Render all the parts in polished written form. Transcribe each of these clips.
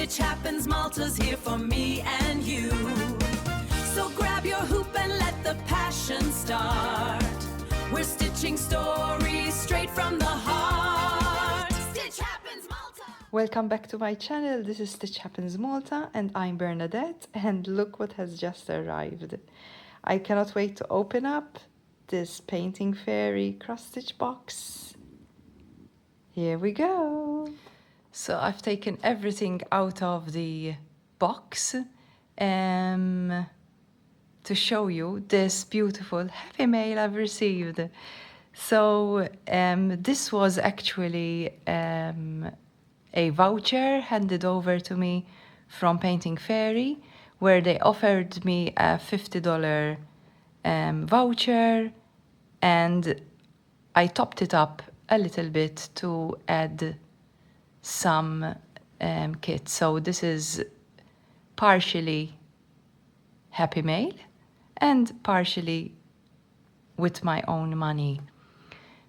Stitch Happens Malta's here for me and you. So grab your hoop and let the passion start. We're stitching stories straight from the heart. Stitch Happens Malta! Welcome back to my channel. This is Stitch Happens Malta and I'm Bernadette, and look what has just arrived. I cannot wait to open up this Painting Fairy cross-stitch box. Here we go. So I've taken everything out of the box to show you this beautiful happy mail I've received. So this was actually a voucher handed over to me from Painting Fairy, where they offered me a $50 voucher, and I topped it up a little bit to add some kits. So this is partially happy mail and partially with my own money.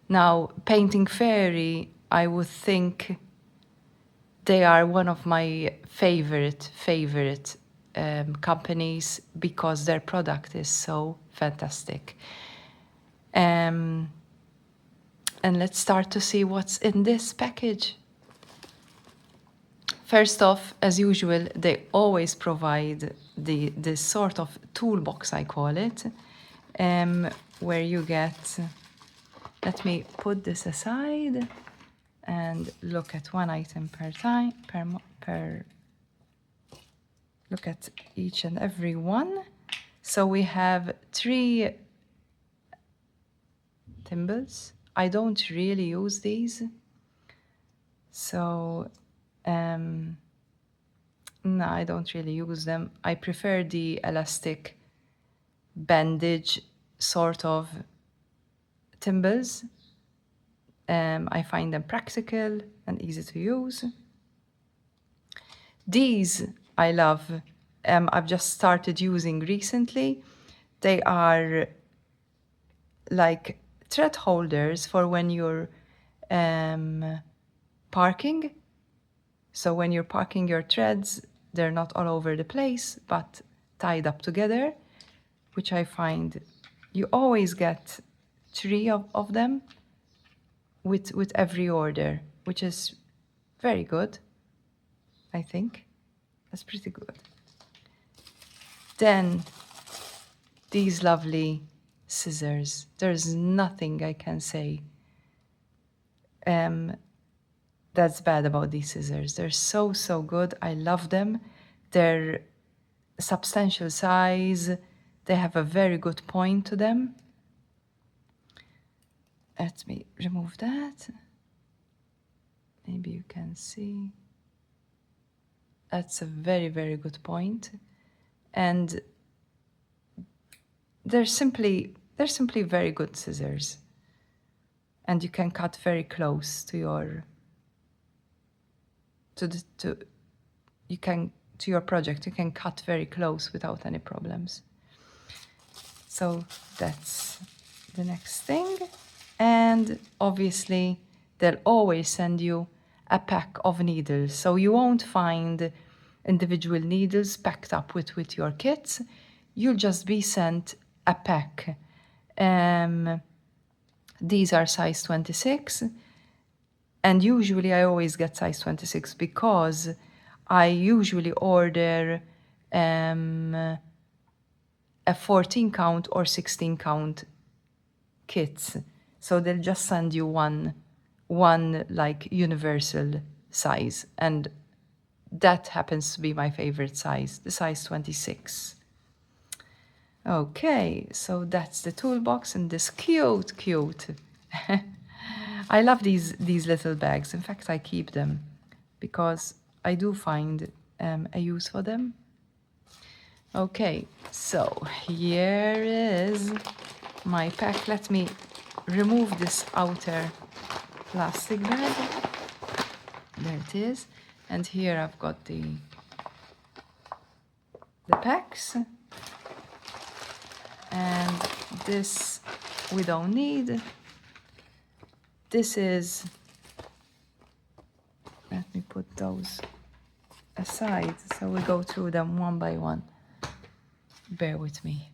Now, Painting Fairy, I would think they are one of my favorite companies because their product is so fantastic. And let's start to see what's in this package. First off, as usual, they always provide this sort of toolbox, I call it, where you get, let me put this aside and look at one item per time, look at each and every one. So we have 3 thimbles. I don't really use these. So, no, I don't really use them. I prefer the elastic bandage sort of thimbles. I find them practical and easy to use. These I love. I've just started using recently. They are like thread holders for when you're parking. So when you're parking your threads, they're not all over the place, but tied up together, which I find you always get 3 of them with every order, which is very good, I think. That's pretty good. Then these lovely scissors. There's nothing I can say that's bad about these scissors. They're so good. I love them. They're substantial size. They have a very good point to them. Let me remove that. Maybe you can see. That's a very good point. And they're simply very good scissors. And you can cut very close to your your project. You can cut very close without any problems. So that's the next thing. And obviously, they'll always send you a pack of needles. So you won't find individual needles packed up with your kits. You'll just be sent a pack. These are size 26. And usually I always get size 26 because I usually order a 14 count or 16 count kits. So they'll just send you one like universal size, and that happens to be my favorite size, the size 26. Okay, so that's the toolbox and this cute. I love these little bags. In fact, I keep them because I do find a use for them. Okay, so here is my pack. Let me remove this outer plastic bag. There it is. And here I've got the packs. And this we don't need. This is, let me put those aside, so we go through them one by one. Bear with me.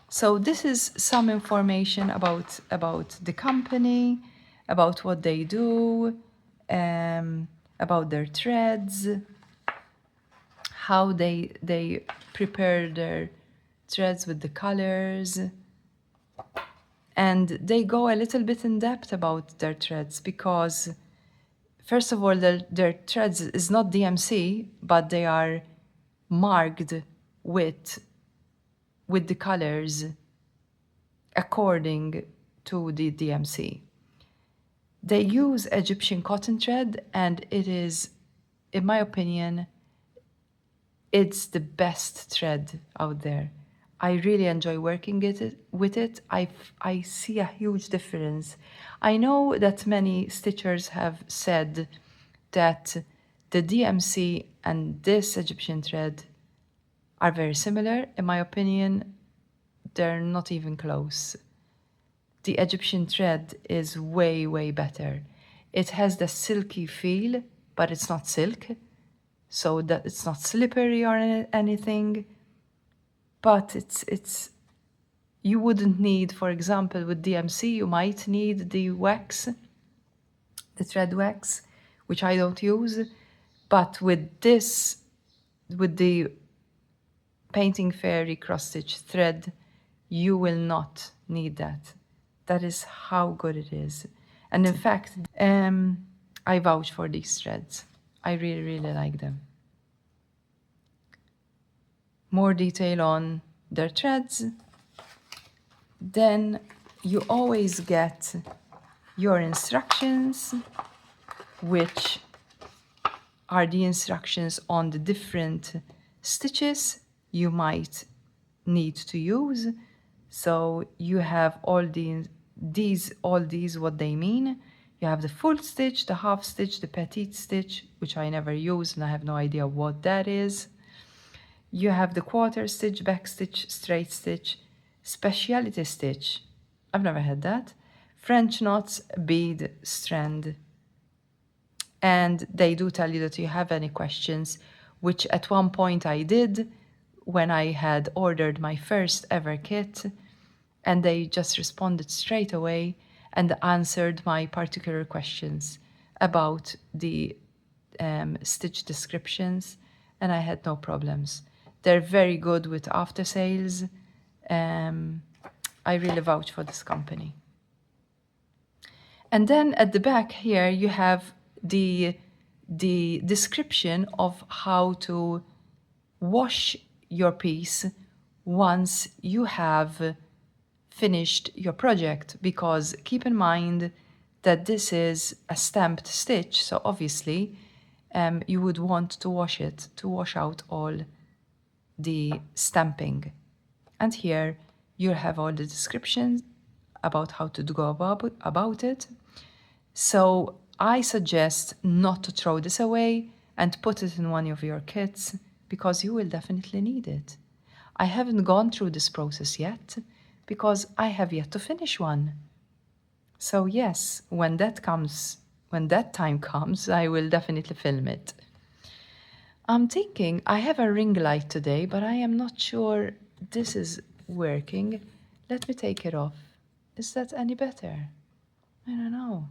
So this is some information about the company, about what they do, about their threads, how they prepare their threads with the colors. And they go a little bit in depth about their threads because, first of all, their threads is not DMC, but they are marked with the colors according to the DMC. They use Egyptian cotton thread, and it is, in my opinion, it's the best thread out there. I really enjoy working with it. I see a huge difference. I know that many stitchers have said that the DMC and this Egyptian thread are very similar. In my opinion, they're not even close. The Egyptian thread is way, way better. It has the silky feel, but it's not silk, so that it's not slippery or anything. But it's you wouldn't need, for example, with DMC, you might need the wax, the thread wax, which I don't use. But with this, with the Painting Fairy cross-stitch thread, you will not need that. That is how good it is. And in fact, I vouch for these threads. I really, really like them. More detail on their threads. Then you always get your instructions, which are the instructions on the different stitches you might need to use. So you have all these, what they mean. You have the full stitch, the half stitch, the petite stitch, which I never use and I have no idea what that is. You have the quarter stitch, back stitch, straight stitch, specialty stitch. I've never had that. French knots, bead, strand. And they do tell you that you have any questions, which at one point I did when I had ordered my first ever kit, and they just responded straight away and answered my particular questions about the stitch descriptions, and I had no problems. They're very good with after sales. I really vouch for this company. And then at the back here, you have the description of how to wash your piece once you have finished your project, because keep in mind that this is a stamped stitch, so obviously you would want to wash it to wash out all the stamping. And here you have all the descriptions about how to go about it. So I suggest not to throw this away and put it in one of your kits, because you will definitely need it. I haven't gone through this process yet because I have yet to finish one. So yes, when that time comes, I will definitely film it. I'm thinking I have a ring light today, but I am not sure this is working. Let me take it off. Is that any better? I don't know.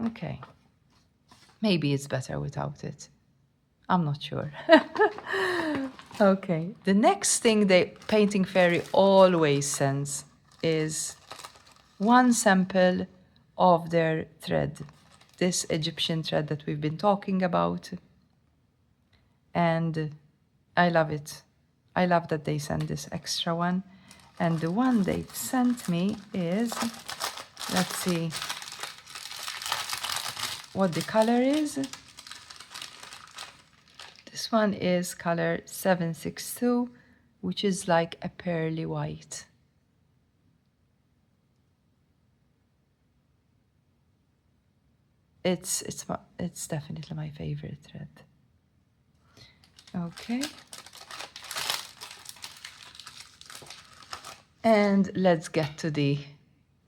Okay. Maybe it's better without it. I'm not sure. Okay. The next thing the Painting Fairy always sends is one sample of their thread, this Egyptian thread that we've been talking about. And I love it. I love that they send this extra one. And the one they sent me is, let's see what the color is. This one is color 762, which is like a pearly white. It's definitely my favorite thread. Okay. And let's get to the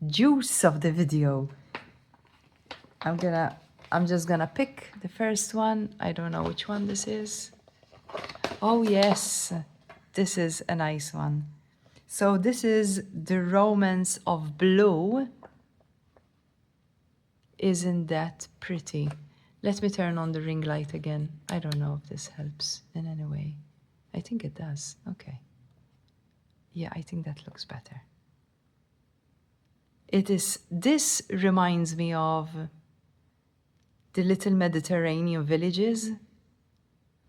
juice of the video. I'm gonna I'm just gonna pick the first one. I don't know which one this is. Oh yes, this is a nice one. So this is The Romance of Blue. Isn't that pretty? Let me turn on the ring light again. I don't know if this helps in any way. I think it does. Okay. Yeah, I think that looks better. This reminds me of the little Mediterranean villages,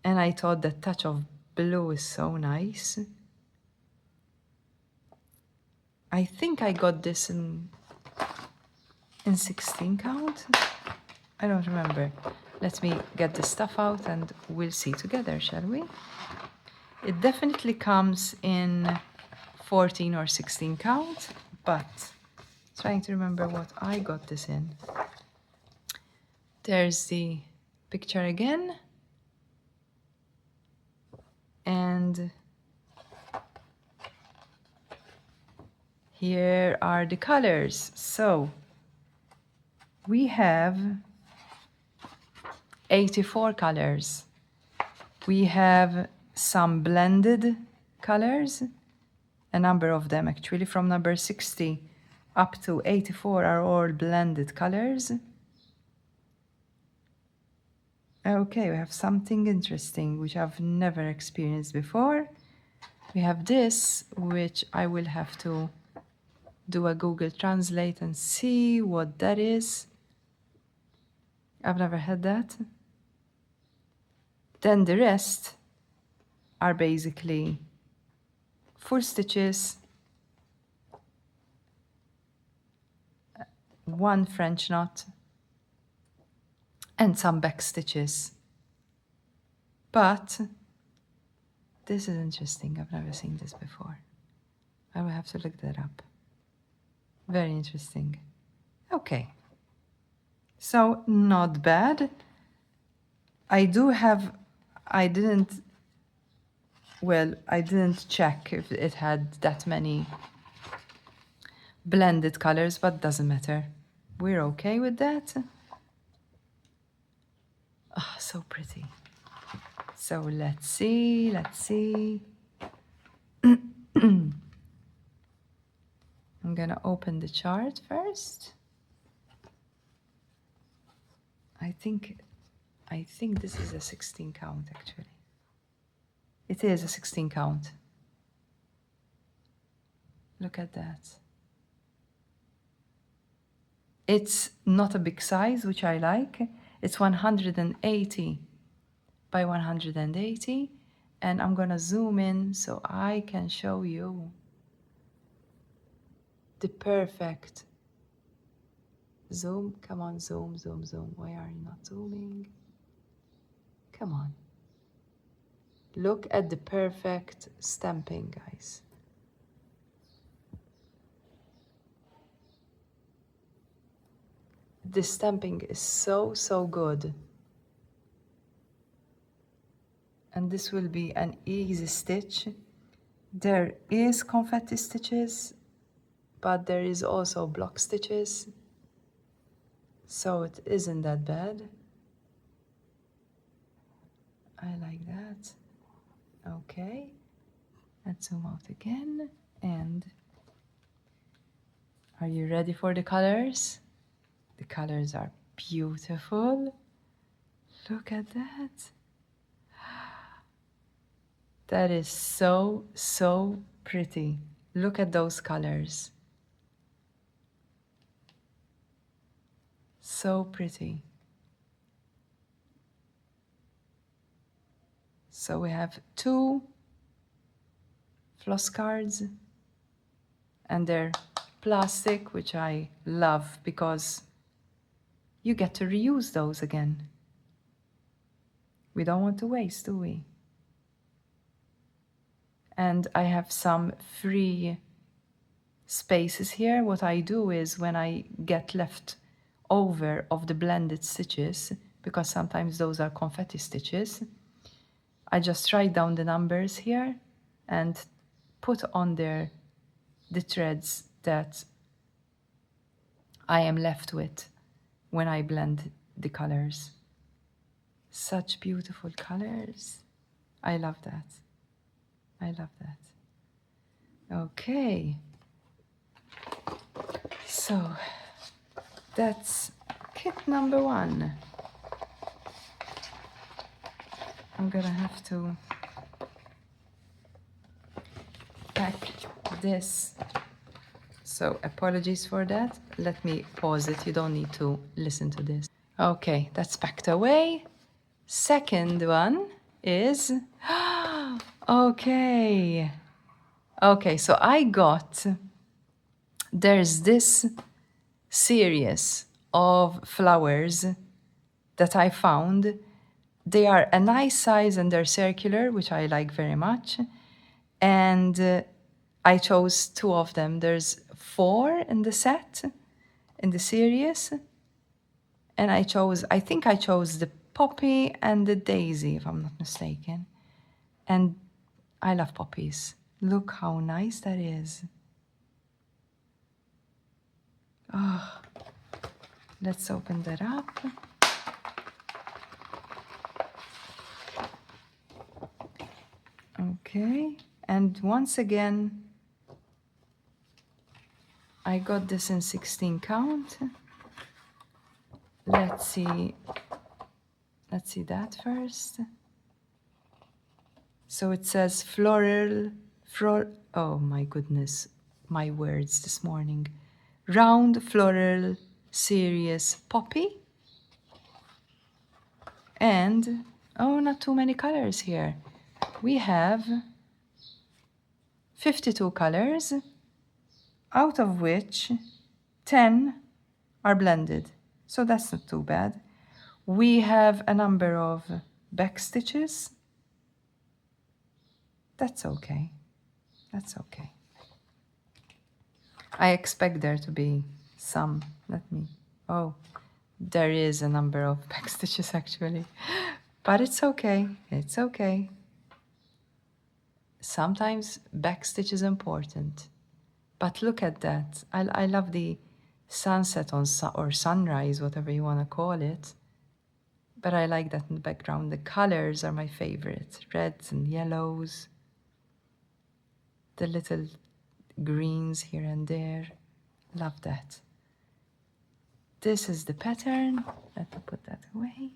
and I thought the touch of blue is so nice. I think I got this in 16 count. I don't remember. Let me get the stuff out and we'll see together, shall we? It definitely comes in 14 or 16 count, but trying to remember what I got this in. There's the picture again. And here are the colors. So we have 84 colors. We have some blended colors, a number of them actually, from number 60 up to 84 are all blended colors. Okay, we have something interesting which I've never experienced before. We have this, which I will have to do a Google Translate and see what that is. I've never had that. Then the rest are basically full stitches, one French knot, and some back stitches. But this is interesting. I've never seen this before. I will have to look that up. Very interesting. Okay. So not bad. I didn't check if it had that many blended colors, but doesn't matter. We're okay with that. Ah, so pretty. So let's see. I'm gonna open the chart first. I think this is a 16 count actually. It is a 16 count. Look at that. It's not a big size, which I like. It's 180 by 180, and I'm gonna zoom in so I can show you the perfect zoom. Come on, zoom. Why are you not zooming? Come on. Look at the perfect stamping, guys. The stamping is so good. And this will be an easy stitch. There is confetti stitches, but there is also block stitches. So it isn't that bad. I like that. Okay. Let's zoom out again. And are you ready for the colors? The colors are beautiful. Look at that. That is so pretty. Look at those colors. So pretty. So we have 2 floss cards, and they're plastic, which I love because you get to reuse those again. We don't want to waste, do we? And I have some free spaces here. What I do is when I get left over of the blended stitches, because sometimes those are confetti stitches, I just write down the numbers here and put on there the threads that I am left with when I blend the colors. Such beautiful colors. I love that. I love that. Okay. So that's kit number 1. I'm gonna have to pack this. So apologies for that. Let me pause it. You don't need to listen to this. Okay, that's packed away. Second one is, okay. Okay, so there's this series of flowers that I found. They are a nice size and they're circular, which I like very much. And I chose 2 of them. There's 4 in the set, in the series. And I think I chose the poppy and the daisy, if I'm not mistaken. And I love poppies. Look how nice that is. Oh, let's open that up. Okay, and once again, I got this in 16 count. Let's see that first. So it says oh my goodness, my words this morning. Round floral serious poppy. And, oh, not too many colors here. We have 52 colors, out of which 10 are blended. So that's not too bad. We have a number of back stitches. That's okay. That's okay. I expect there to be some. Oh, there is a number of back stitches actually. But it's okay. It's okay. Sometimes backstitch is important. But look at that. I love the sunset or sunrise, whatever you want to call it. But I like that in the background. The colors are my favorite. Reds and yellows. The little greens here and there. Love that. This is the pattern. Let me put that away.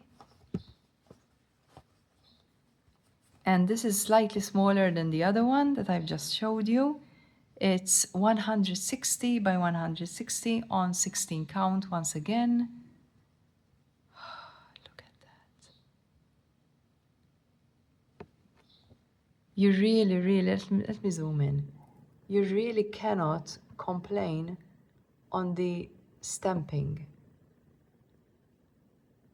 And this is slightly smaller than the other one that I've just showed you. It's 160 by 160 on 16 count once again. Look at that. You really, let me zoom in. You really cannot complain on the stamping.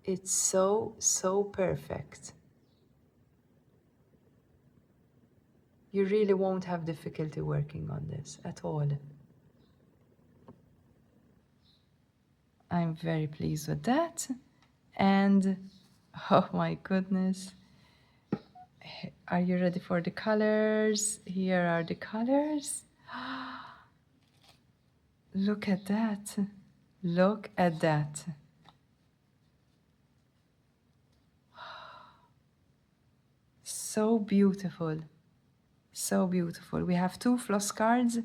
It's so perfect. You really won't have difficulty working on this at all. I'm very pleased with that. And, oh my goodness. Are you ready for the colors? Here are the colors. Look at that. Look at that. So beautiful. So beautiful. We have 2 floss cards,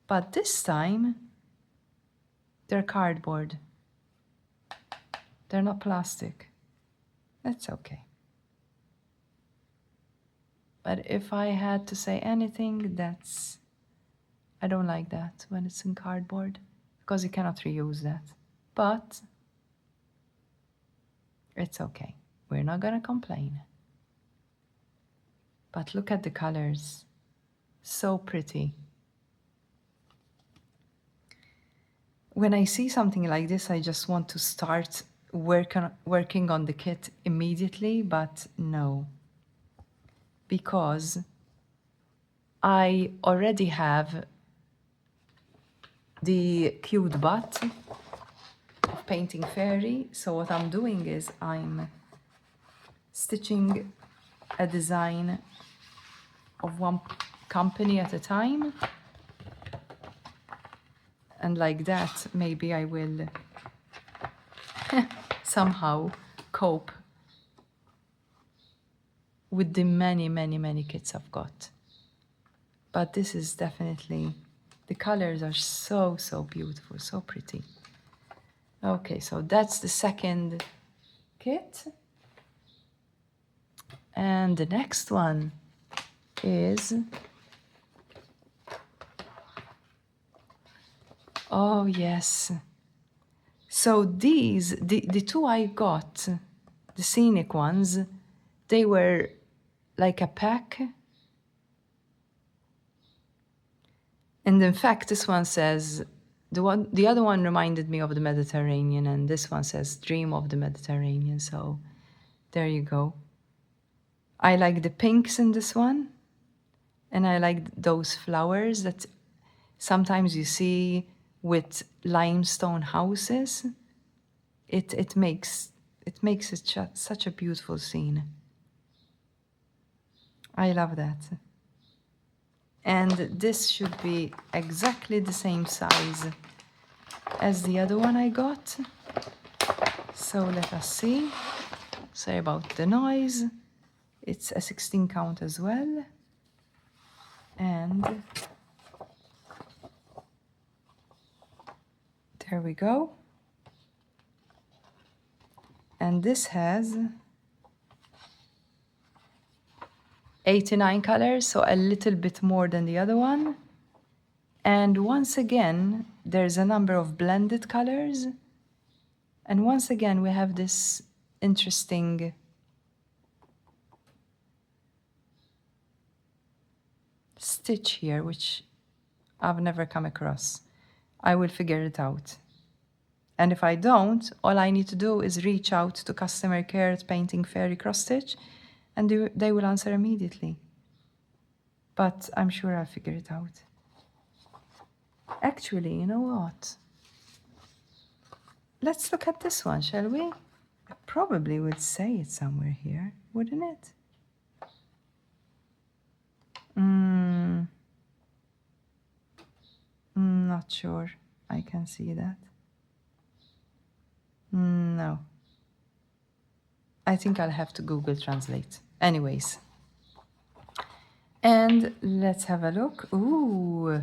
but this time they're cardboard. They're not plastic. That's okay. But if I had to say anything, I don't like that when it's in cardboard, because you cannot reuse that. But it's okay. We're not gonna complain. But look at the colors. So pretty. When I see something like this, I just want to start working on the kit immediately, but no. Because I already have the cute butt of Painting Fairy. So what I'm doing is I'm stitching a design of one company at a time. And like that, maybe I will somehow cope with the many kits I've got. But this is definitely, the colors are so beautiful, so pretty. Okay, so that's the second kit. And the next one is, oh yes. So these, the two I got, the scenic ones, they were like a pack. And in fact, this one says, the other one reminded me of the Mediterranean, and this one says Dream of the Mediterranean. So there you go. I like the pinks in this one, and I like those flowers that sometimes you see with limestone houses. It makes it such a beautiful scene. I love that. And this should be exactly the same size as the other one I got. So let us see. Sorry about the noise. It's a 16 count as well. And there we go. And this has 89 colors, so a little bit more than the other one. And once again, there's a number of blended colors. And once again, we have this interesting stitch here, which I've never come across. I will figure it out. And if I don't, all I need to do is reach out to customer care at Painting Fairy Cross Stitch, and they will answer immediately. But I'm sure I'll figure it out. Actually, you know what? Let's look at this one, shall we? I probably would say it somewhere here, wouldn't it? Not sure I can see that. No. I think I'll have to Google Translate. Anyways. And let's have a look. Ooh.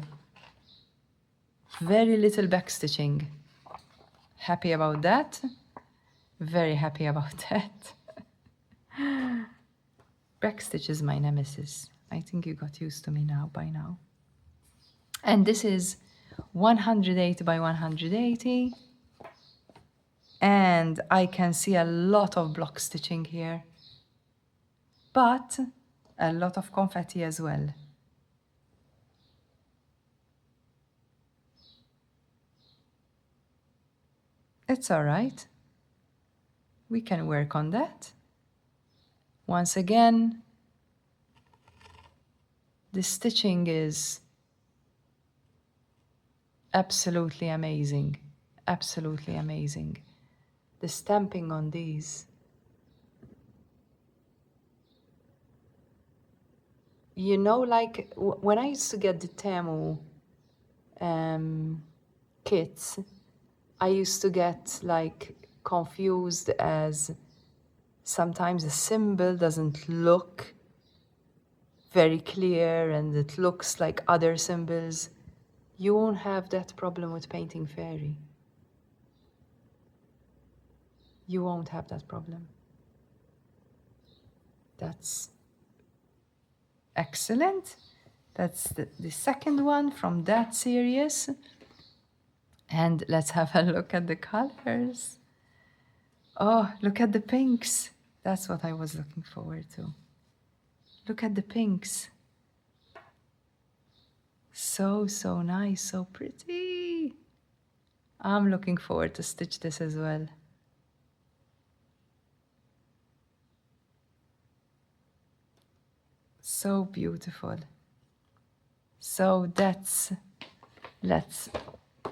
Very little backstitching. Happy about that. Very happy about that. Backstitch is my nemesis. I think you got used to me now by now. And this is 180 by 180. And I can see a lot of block stitching here, but a lot of confetti as well. It's all right. We can work on that. Once again, the stitching is absolutely amazing. Absolutely amazing. The stamping on these. You know, like when I used to get the Temu kits, I used to get like confused as sometimes a symbol doesn't look very clear and it looks like other symbols. You won't have that problem with Painting Fairy. You won't have that problem. That's excellent. That's the second one from that series. And let's have a look at the colors. Oh, look at the pinks. That's what I was looking forward to. Look at the pinks. So nice, so pretty. I'm looking forward to stitch this as well. So beautiful. So let's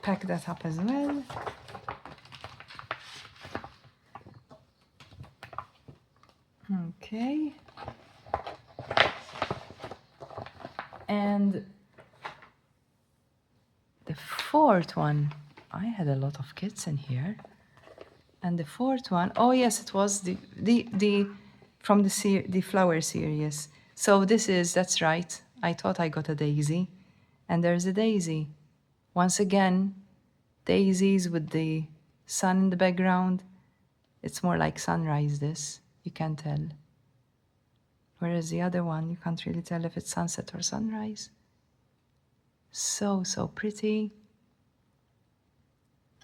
pack that up as well. Okay. And the fourth one, I had a lot of kits in here. And the fourth one, oh yes, it was the from the flower series. So this is, that's right. I thought I got a daisy, and there's a daisy. Once again, daisies with the sun in the background. It's more like sunrise, this, you can tell. Whereas the other one, you can't really tell if it's sunset or sunrise. So, so pretty.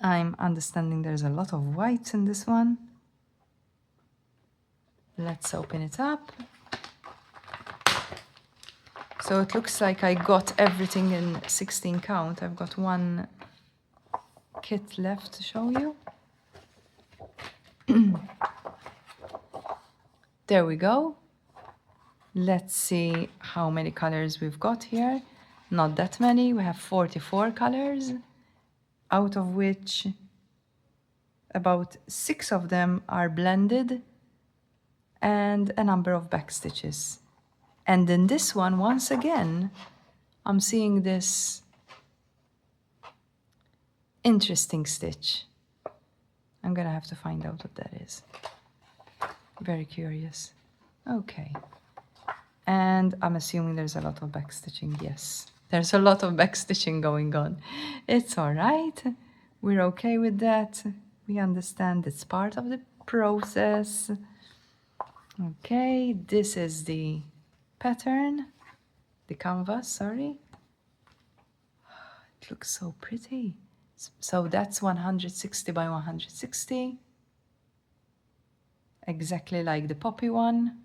I'm understanding there's a lot of whites in this one. Let's open it up. So it looks like I got everything in 16 count. I've got one kit left to show you. There we go. Let's see how many colors we've got here. Not that many. We have 44 colors, out of which about 6 of them are blended and a number of back stitches. And in this one, once again, I'm seeing this interesting stitch. I'm gonna have to find out what that is. Very curious. Okay. And I'm assuming there's a lot of back stitching. Yes, there's a lot of back stitching going on. It's all right. We're okay with that. We understand it's part of the process. Okay, this is the pattern, the canvas, sorry. It looks so pretty. So that's 160 by 160. Exactly like the poppy one.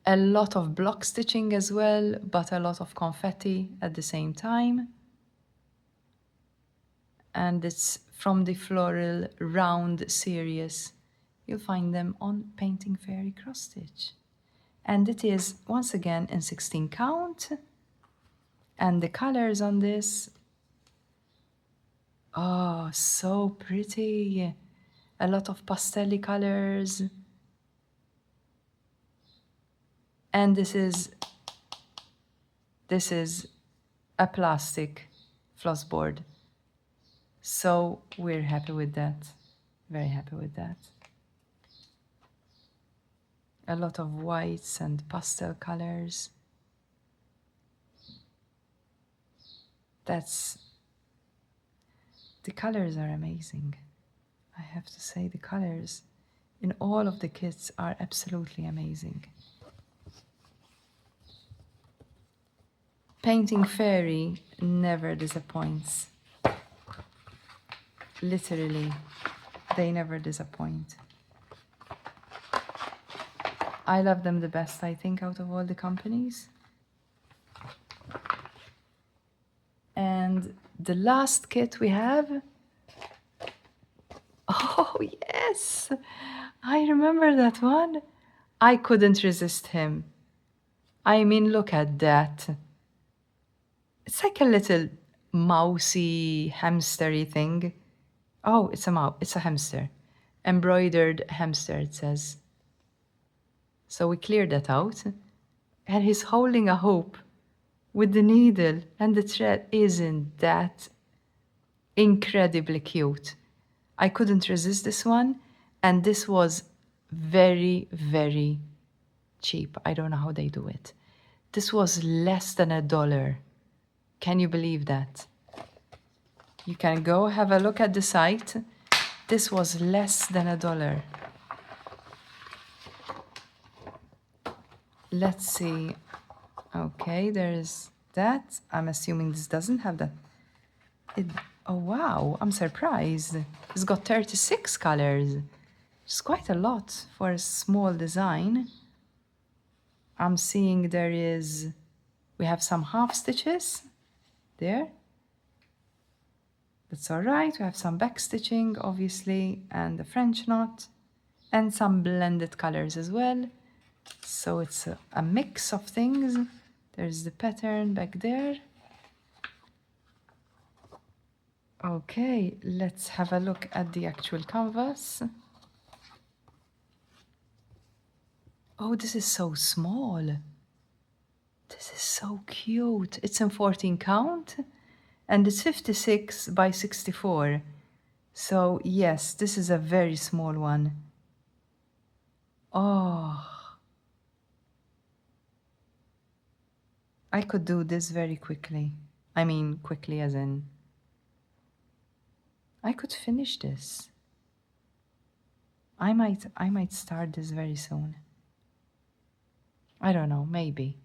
A lot of block stitching as well, but a lot of confetti at the same time. And it's from the Floral Round series. You'll find them on Painting Fairy Cross Stitch. And it is, once again, in 16 count. And the colors on this, oh, so pretty. A lot of pastel colors. And this is a plastic floss board. So we're happy with that. Very happy with that. A lot of whites and pastel colors. The colors are amazing. I have to say the colors in all of the kits are absolutely amazing. Painting Fairy never disappoints. Literally, they never disappoint. I love them the best, I think, out of all the companies. And the last kit we have, oh yes, I remember that one. I couldn't resist him. I mean, look at that. It's like a little mousy, hamstery thing. Oh, it's a hamster. Embroidered hamster, it says. So we cleared that out. And he's holding a hoop with the needle and the thread. Isn't that incredibly cute? I couldn't resist this one. And this was very, very cheap. I don't know how they do it. This was less than $1. Can you believe that? You can go have a look at the site. This was less than $1. Let's see. Okay, there's that. I'm assuming this doesn't have that. Oh wow, I'm surprised. It's got 36 colors. It's quite a lot for a small design. I'm seeing we have some half stitches there. That's all right. We have some back stitching, obviously, and the French knot, and some blended colors as well. So it's a mix of things. There's the pattern back there. Okay, let's have a look at the actual canvas. Oh, this is so small. This is so cute. It's in 14 count and it's 56 by 64. So yes, this is a very small one. Oh, I could do this very quickly. I mean, quickly as in, I could finish this. I might start this very soon. I don't know, maybe.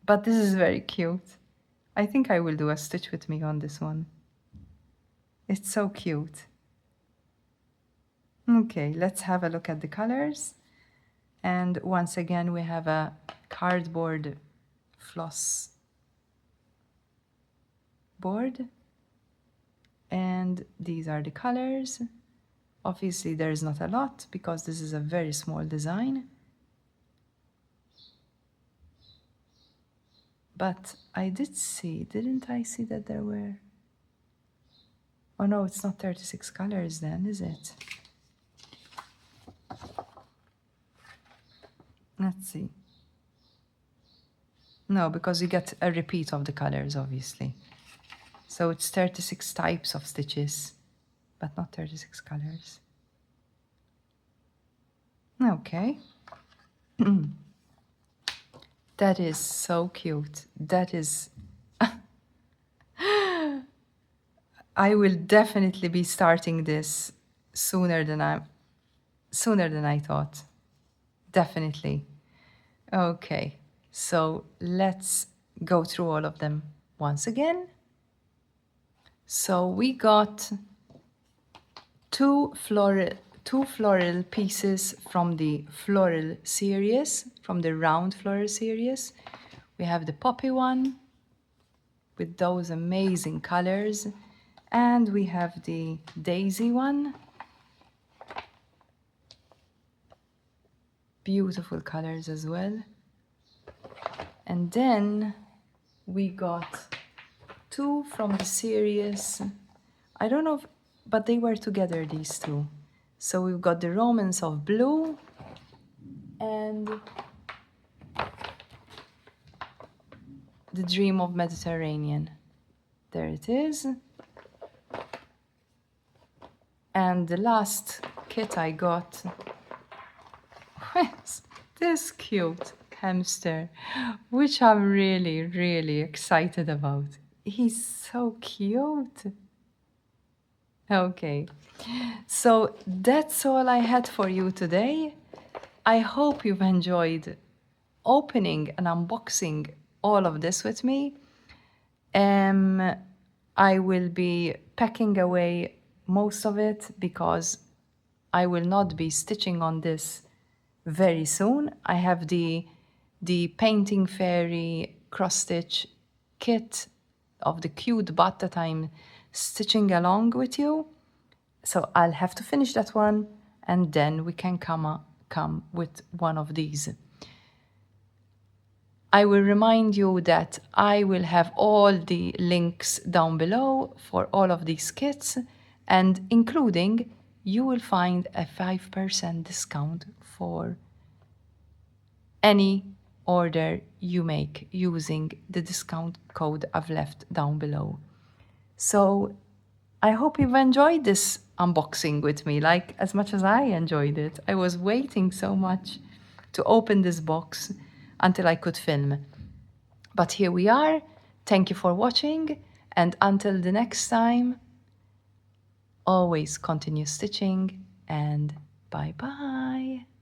But this is very cute. I think I will do a stitch with me on this one. It's so cute. Okay, let's have a look at the colors. And once again, we have a cardboard floss board. And these are the colors. Obviously, there is not a lot because this is a very small design. But I did see, didn't I see that there were... Oh no, it's not 36 colors then, is it? Let's see. No, because you get a repeat of the colors, obviously. So it's 36 types of stitches, but not 36 colors. Okay. That is so cute. That is... I will definitely be starting this sooner than I thought. Definitely. Okay, so let's go through all of them once again. So we got two floral pieces from the floral series, from the round floral series. We have the poppy one with those amazing colors, and we have the daisy one. Beautiful colors as well. And then we got two from the series. I don't know, but they were together, these two. So we've got the Romance of Blue and the Dream of Mediterranean. There it is. And the last kit I got was this cute hamster, which I'm really, really excited about. He's so cute. Okay, so that's all I had for you today. I hope you've enjoyed opening and unboxing all of this with me. I will be packing away most of it because I will not be stitching on this very soon. I have the Painting Fairy cross stitch kit of the cute bot that I'm stitching along with you. So I'll have to finish that one and then we can come with one of these. I will remind you that I will have all the links down below for all of these kits, and including you will find a 5% discount for any order you make using the discount code I've left down below. So I hope you've enjoyed this unboxing with me, like as much as I enjoyed it. I was waiting so much to open this box until I could film. But here we are. Thank you for watching, and until the next time, always continue stitching, and bye-bye.